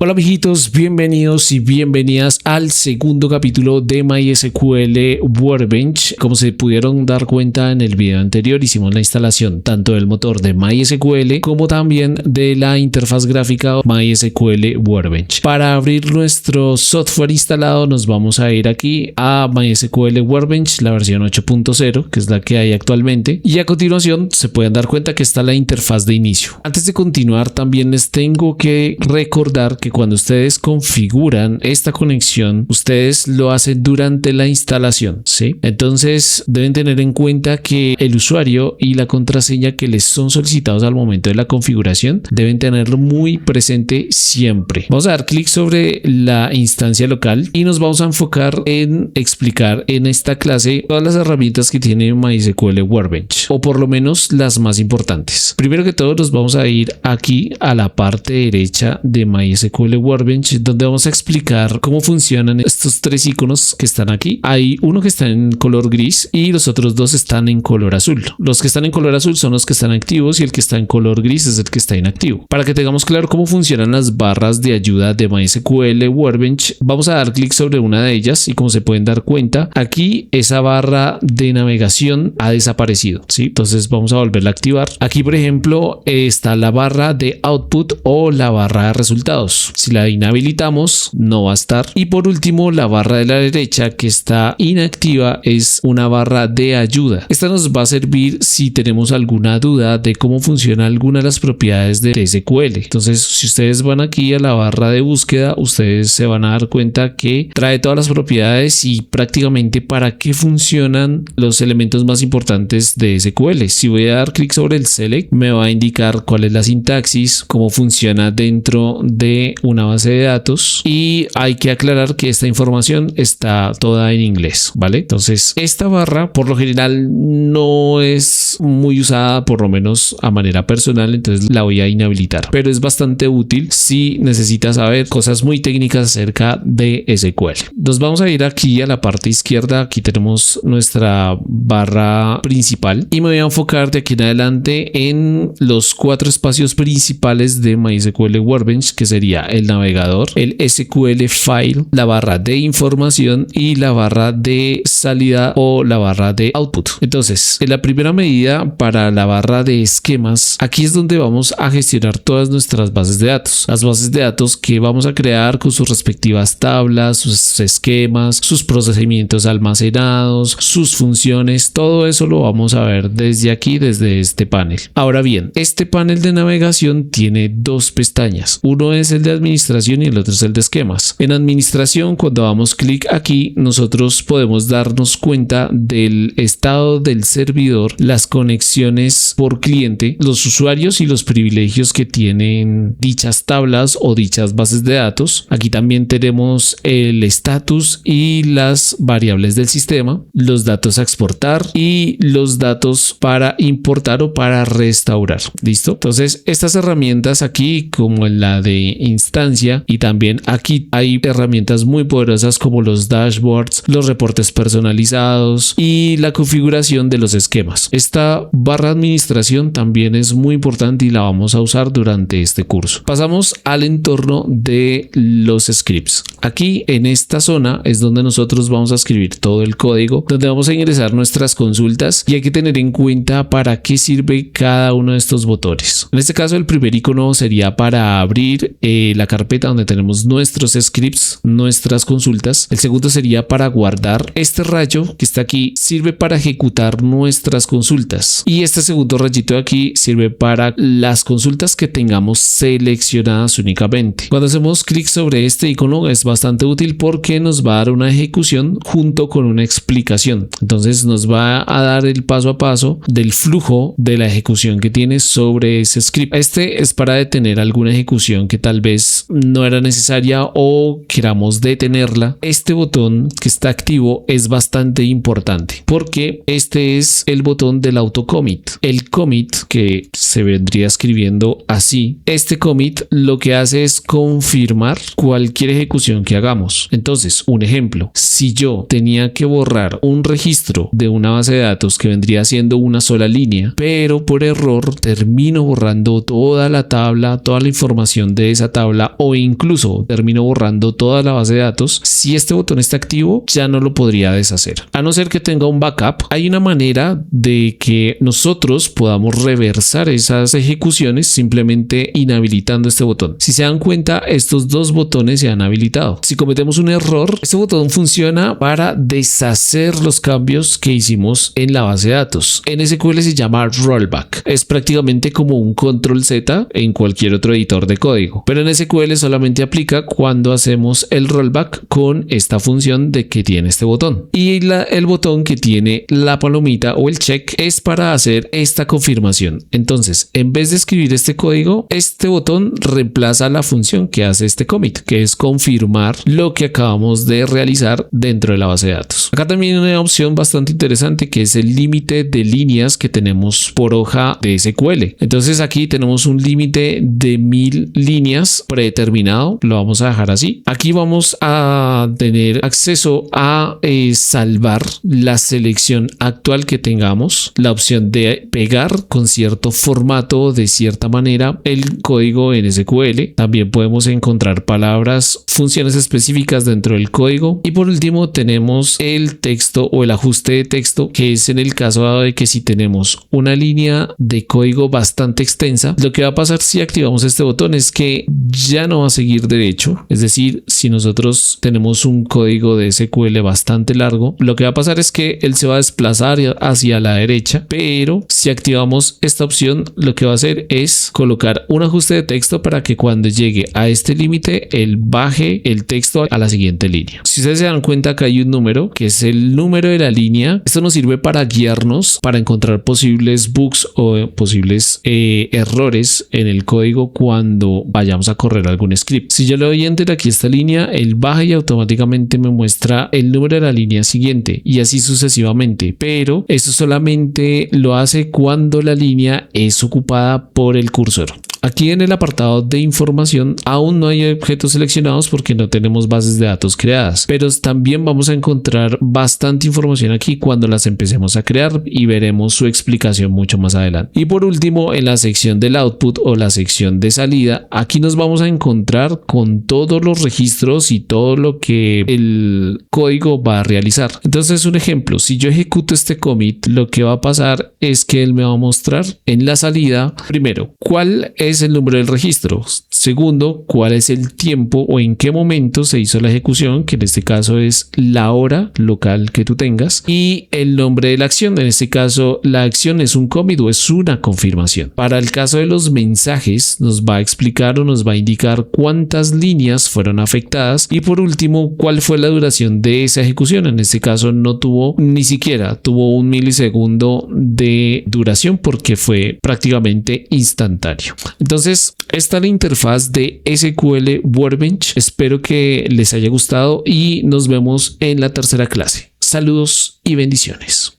Hola amiguitos, bienvenidos y bienvenidas al segundo capítulo de MySQL Workbench. Como se pudieron dar cuenta en el video anterior, hicimos la instalación tanto del motor de MySQL como también de la interfaz gráfica MySQL Workbench. Para abrir nuestro software instalado nos vamos a ir aquí a MySQL Workbench, la versión 8.0, que es la que hay actualmente, y a continuación se pueden dar cuenta que está la interfaz de inicio. Antes de continuar, también les tengo que recordar que cuando ustedes configuran esta conexión, ustedes lo hacen durante la instalación, ¿sí? Entonces deben tener en cuenta que el usuario y la contraseña que les son solicitados al momento de la configuración deben tenerlo muy presente siempre. Vamos a dar clic sobre la instancia local y nos vamos a enfocar en explicar en esta clase todas las herramientas que tiene MySQL Workbench, o por lo menos las más importantes. Primero que todo nos vamos a ir aquí a la parte derecha de MySQL Workbench, donde vamos a explicar cómo funcionan estos tres iconos que están aquí. Hay uno que está en color gris y los otros dos están en color azul. Los que están en color azul son los que están activos y el que está en color gris es el que está inactivo. Para que tengamos claro cómo funcionan las barras de ayuda de MySQL Workbench, vamos a dar clic sobre una de ellas y como se pueden dar cuenta, aquí esa barra de navegación ha desaparecido, ¿sí? Entonces vamos a volverla a activar. Aquí, por ejemplo, está la barra de output o la barra de resultados. Si la inhabilitamos, no va a estar. Y por último, la barra de la derecha que está inactiva es una barra de ayuda. Esta nos va a servir si tenemos alguna duda de cómo funciona alguna de las propiedades de SQL. Entonces, si ustedes van aquí a la barra de búsqueda, ustedes se van a dar cuenta que trae todas las propiedades y prácticamente para qué funcionan los elementos más importantes de SQL. Si voy a dar clic sobre el select, me va a indicar cuál es la sintaxis, cómo funciona dentro de una base de datos, y hay que aclarar que esta información está toda en inglés, ¿vale? Entonces esta barra por lo general no es muy usada, por lo menos a manera personal, entonces la voy a inhabilitar, pero es bastante útil si necesitas saber cosas muy técnicas acerca de SQL. Nos vamos a ir aquí a la parte izquierda. Aquí tenemos nuestra barra principal y me voy a enfocar de aquí en adelante en los cuatro espacios principales de MySQL Workbench, que sería el navegador, el SQL File, la barra de información y la barra de salida o la barra de output. Entonces, en la primera medida, para la barra de esquemas, aquí es donde vamos a gestionar todas nuestras bases de datos. Las bases de datos que vamos a crear con sus respectivas tablas, sus esquemas, sus procedimientos almacenados, sus funciones, todo eso lo vamos a ver desde aquí, desde este panel. Ahora bien, este panel de navegación tiene dos pestañas. Uno es el de administración y el otro es el de esquemas. En administración, cuando damos clic aquí, nosotros podemos darnos cuenta del estado del servidor, las conexiones por cliente, los usuarios y los privilegios que tienen dichas tablas o dichas bases de datos. Aquí también tenemos el estatus y las variables del sistema, los datos a exportar y los datos para importar o para restaurar. ¿Listo? Entonces, estas herramientas aquí, como la de instancia, y también aquí hay herramientas muy poderosas como los dashboards, los reportes personalizados y la configuración de los esquemas. Esta barra de administración también es muy importante y la vamos a usar durante este curso. Pasamos al entorno de los scripts. Aquí en esta zona es donde nosotros vamos a escribir todo el código, donde vamos a ingresar nuestras consultas, y hay que tener en cuenta para qué sirve cada uno de estos botones. En este caso, el primer icono sería para abrir la carpeta donde tenemos nuestros scripts, nuestras consultas. El segundo sería para guardar. Este rayo que está aquí sirve para ejecutar nuestras consultas, y este segundo rayito de aquí sirve para las consultas que tengamos seleccionadas únicamente. Cuando hacemos clic sobre este icono es bastante útil porque nos va a dar una ejecución junto con una explicación. Entonces nos va a dar el paso a paso del flujo de la ejecución que tiene sobre ese script. Este es para detener alguna ejecución que tal vez no era necesaria o queramos detenerla. Este botón que está activo es bastante importante porque este es el botón del autocommit. El commit, que se vendría escribiendo así, este commit lo que hace es confirmar cualquier ejecución que hagamos. Entonces, un ejemplo, si yo tenía que borrar un registro de una base de datos que vendría siendo una sola línea, pero por error termino borrando toda la tabla, toda la información de esa tabla tabla o incluso termino borrando toda la base de datos, si este botón está activo ya no lo podría deshacer. A no ser que tenga un backup, hay una manera de que nosotros podamos reversar esas ejecuciones simplemente inhabilitando este botón. Si se dan cuenta, estos dos botones se han habilitado. Si cometemos un error, este botón funciona para deshacer los cambios que hicimos en la base de datos. En SQL se llama rollback. Es prácticamente como un control Z en cualquier otro editor de código, pero en SQL solamente aplica cuando hacemos el rollback con esta función de que tiene este botón. Y el botón que tiene la palomita o el check es para hacer esta confirmación. Entonces, en vez de escribir este código, este botón reemplaza la función que hace este commit, que es confirmar lo que acabamos de realizar dentro de la base de datos. Acá también hay una opción bastante interesante que es el límite de líneas que tenemos por hoja de SQL. Entonces aquí tenemos un límite de 1000 líneas predeterminado, lo vamos a dejar así. Aquí vamos a tener acceso a salvar la selección actual que tengamos, la opción de pegar con cierto formato de cierta manera el código en SQL. También podemos encontrar palabras, funciones específicas dentro del código, y por último tenemos el texto o el ajuste de texto, que es en el caso de que si tenemos una línea de código bastante extensa, lo que va a pasar si activamos este botón es que ya no va a seguir derecho. Es decir, si nosotros tenemos un código de SQL bastante largo, lo que va a pasar es que él se va a desplazar hacia la derecha, pero si activamos esta opción, lo que va a hacer es colocar un ajuste de texto para que cuando llegue a este límite, él baje el texto a la siguiente línea. Si ustedes se dan cuenta que hay un número, que es el número de la línea, esto nos sirve para guiarnos, para encontrar posibles bugs o posibles errores en el código cuando vayamos a correr algún script. Si yo le doy enter aquí a esta línea, él baja y automáticamente me muestra el número de la línea siguiente y así sucesivamente, pero eso solamente lo hace cuando la línea es ocupada por el cursor. Aquí en el apartado de información aún no hay objetos seleccionados porque no tenemos bases de datos creadas, pero también vamos a encontrar bastante información aquí cuando las empecemos a crear y veremos su explicación mucho más adelante. Y por último, en la sección del output o la sección de salida, aquí nos vamos a encontrar con todos los registros y todo lo que el código va a realizar. Entonces, un ejemplo, si yo ejecuto este commit, lo que va a pasar es que él me va a mostrar en la salida, primero, cuál es el número del registro. Segundo, cuál es el tiempo o en qué momento se hizo la ejecución, que en este caso es la hora local que tú tengas, y el nombre de la acción. En este caso, la acción es un commit o es una confirmación. Para el caso de los mensajes, nos va a explicar o nos va a indicar cuántas líneas fueron afectadas y por último, cuál fue la duración de esa ejecución. En este caso, no tuvo ni siquiera, tuvo 1 milisegundo de duración porque fue prácticamente instantáneo. Entonces, esta es la interfaz de SQL Workbench. Espero que les haya gustado y nos vemos en la tercera clase. Saludos y bendiciones.